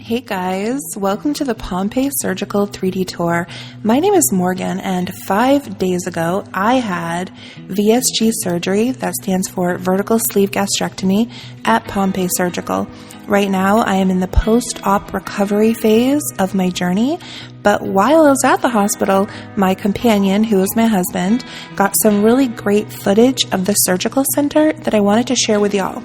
Hey guys, welcome to the Pompeii Surgical 3D tour. My name is Morgan, and 5 days ago I had VSG surgery, that stands for vertical sleeve gastrectomy, at Pompeii Surgical. Right now I am in the post-op recovery phase of my journey, but while I was at the hospital, my companion, who is my husband, got some really great footage of the surgical center that I wanted to share with y'all.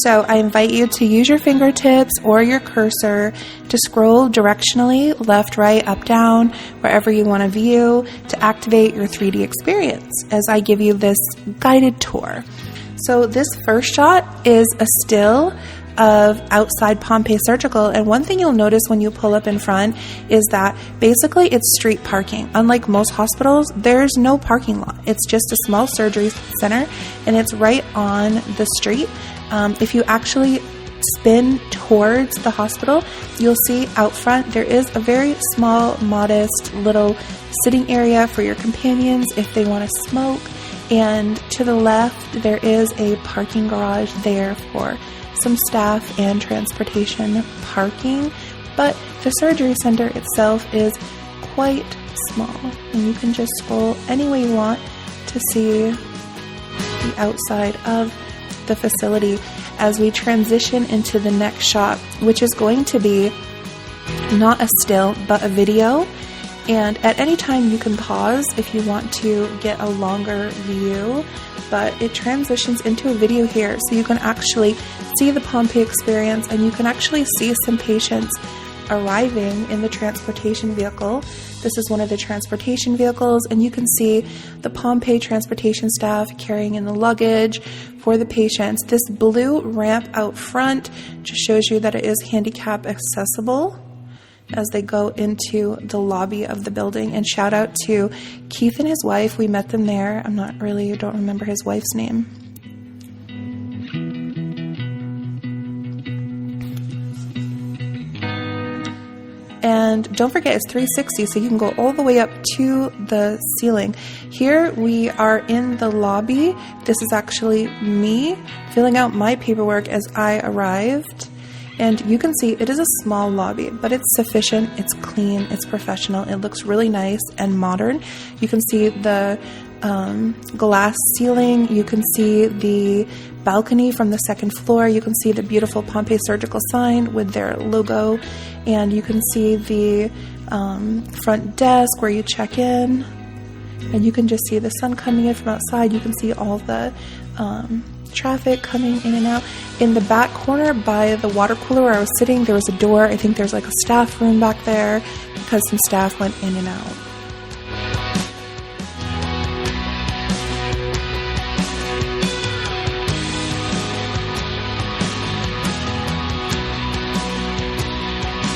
So I invite you to use your fingertips or your cursor to scroll directionally, left, right, up, down, wherever you want to view to activate your 3D experience as I give you this guided tour. So this first shot is a still of outside Pompeii Surgical, and one thing you'll notice when you pull up in front is that basically it's street parking. Unlike most hospitals, there's no parking lot. It's just a small surgery center and it's right on the street. If you actually spin towards the hospital, you'll see out front there is a very small, modest little sitting area for your companions if they want to smoke, and to the left there is a parking garage there for some staff and transportation parking, but the surgery center itself is quite small, and you can just scroll any way you want to see the outside of the facility as we transition into the next shot, which is going to be not a still but a video. And at any time you can pause if you want to get a longer view, but it transitions into a video here so you can actually see the Pompeii experience, and you can actually see some patients arriving in the transportation vehicle. This is one of the transportation vehicles, and you can see the Pompeii transportation staff carrying in the luggage for the patients. This blue ramp out front just shows you that it is handicap accessible as they go into the lobby of the building. And shout out to Keith and his wife. We met them there. I don't remember his wife's name. And don't forget, it's 360, so you can go all the way up to the ceiling. Here we are in the lobby. This is actually me filling out my paperwork as I arrived. And you can see it is a small lobby, but it's sufficient, it's clean, it's professional, it looks really nice and modern. You can see the glass ceiling, you can see the balcony from the second floor, you can see the beautiful Pompeii Surgical sign with their logo, and you can see the front desk where you check in, and you can just see the sun coming in from outside. You can see all the traffic coming in and out. In the back corner by the water cooler where I was sitting, there was a door. I think there's like a staff room back there because some staff went in and out.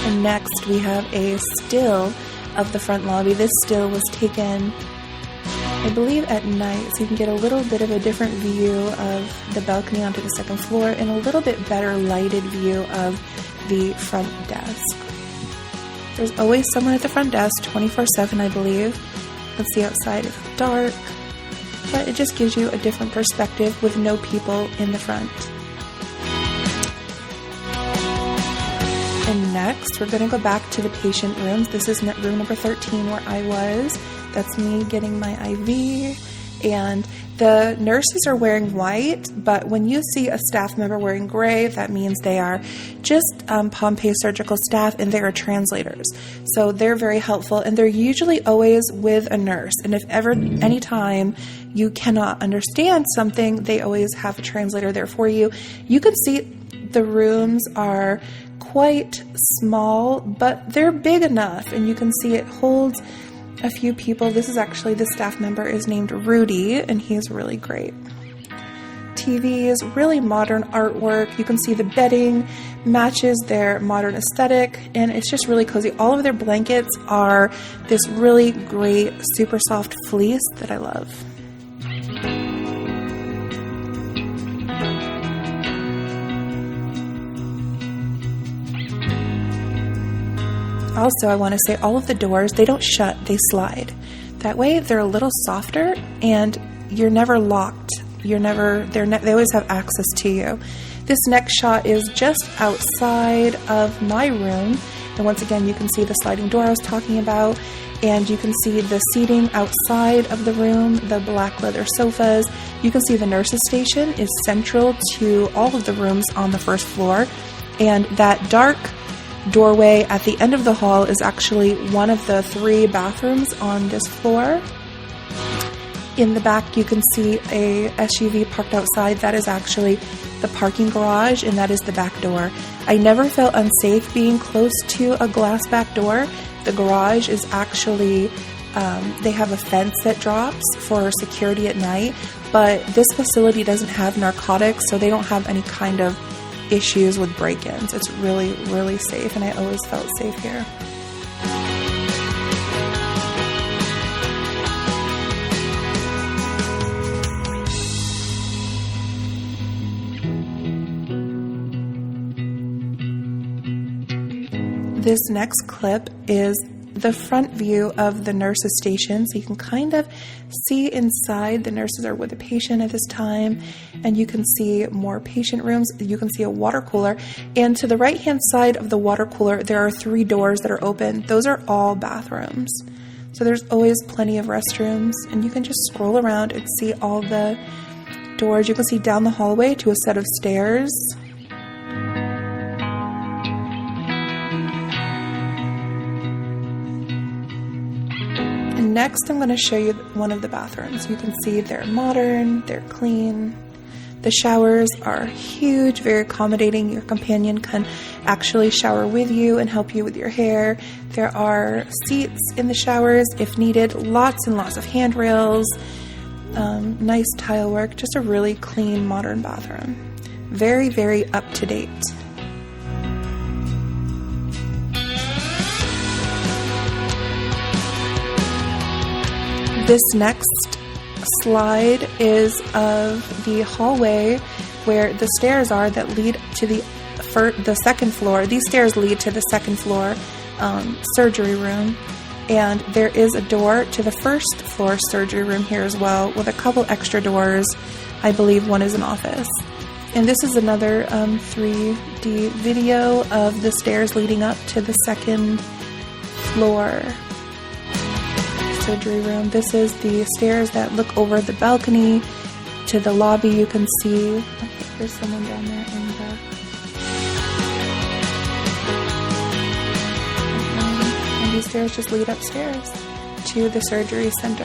And next we have a still of the front lobby. This still was taken, I believe, at night, so you can get a little bit of a different view of the balcony onto the second floor and a little bit better lighted view of the front desk. There's always someone at the front desk 24/7, I believe. Let's see, outside it's dark, but it just gives you a different perspective with no people in the front. And next, we're going to go back to the patient rooms. This is room number 13 where I was. That's me getting my IV. And the nurses are wearing white, but when you see a staff member wearing gray, that means they are just Pompeii Surgical staff, and they are translators. So they're very helpful, and they're usually always with a nurse. And if ever, anytime you cannot understand something, they always have a translator there for you. You can see the rooms are quite small, but they're big enough, and you can see it holds a few people. This is actually, the staff member is named Rudy, and he's really great. TVs, really modern artwork. You can see the bedding matches their modern aesthetic, and it's just really cozy. All of their blankets are this really great, super soft fleece that I love. Also, I want to say all of the doors, they don't shut, they slide. That way they're a little softer and you're never locked. They always have access to you. This next shot is just outside of my room. And once again, you can see the sliding door I was talking about, and you can see the seating outside of the room, the black leather sofas. You can see the nurse's station is central to all of the rooms on the first floor, and that dark doorway at the end of the hall is actually one of the 3 bathrooms on this floor. In the back, you can see a SUV parked outside. That is actually the parking garage, and that is the back door. I never felt unsafe being close to a glass back door. The garage is actually, they have a fence that drops for security at night, but this facility doesn't have narcotics, so they don't have any kind of issues with break-ins. It's really, really safe, and I always felt safe here. This next clip is the front view of the nurse's station, so you can kind of see inside. The nurses are with the patient at this time, and you can see more patient rooms. You can see a water cooler, and to the right hand side of the water cooler there are 3 doors that are open. Those are all bathrooms, so there's always plenty of restrooms, and you can just scroll around and see all the doors. You can see down the hallway to a set of stairs. Next, I'm going to show you one of the bathrooms. You can see they're modern, they're clean. The showers are huge, very accommodating. Your companion can actually shower with you and help you with your hair. There are seats in the showers if needed, lots and lots of handrails, nice tile work, just a really clean, modern bathroom. Very, very up to date. This next slide is of the hallway where the stairs are that lead to the second floor. These stairs lead to the second floor surgery room, and there is a door to the first floor surgery room here as well, with a couple extra doors. I believe one is an office. And this is another 3D video of the stairs leading up to the second floor surgery room. This is the stairs that look over the balcony to the lobby. You can see, I think there's someone down there in the, and these stairs just lead upstairs to the surgery center.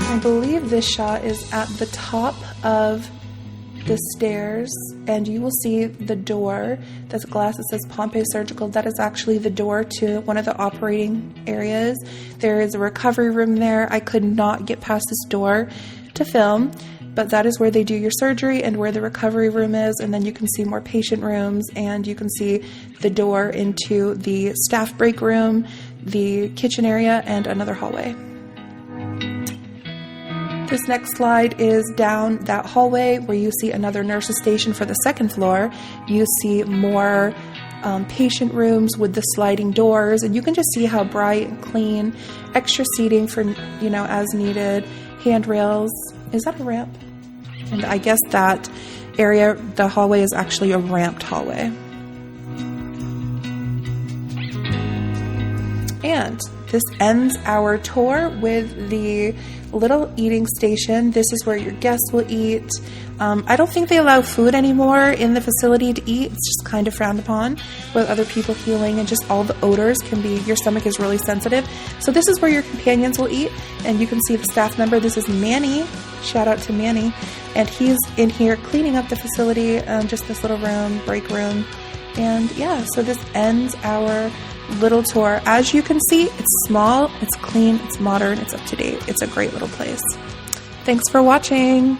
I believe this shot is at the top of the stairs, and you will see the door that's glass that says Pompeii Surgical. That is actually the door to one of the operating areas. There is a recovery room there. I could not get past this door to film, but that is where they do your surgery and where the recovery room is. And then you can see more patient rooms, and you can see the door into the staff break room, the kitchen area, and another hallway. This next slide is down that hallway where you see another nurse's station for the second floor. You see more patient rooms with the sliding doors, and you can just see how bright and clean. Extra seating for, as needed. Handrails. Is that a ramp? And I guess that area, the hallway, is actually a ramped hallway. And this ends our tour with the little eating station. This is where your guests will eat. I don't think they allow food anymore in the facility to eat. It's just kind of frowned upon with other people healing, and just all the odors can be, your stomach is really sensitive. So this is where your companions will eat, and you can see the staff member. This is Manny. Shout out to Manny. And he's in here cleaning up the facility, just this little room, break room. And yeah, so this ends our little tour. As you can see, it's small, it's clean, it's modern, it's up to date. It's a great little place. Thanks for watching.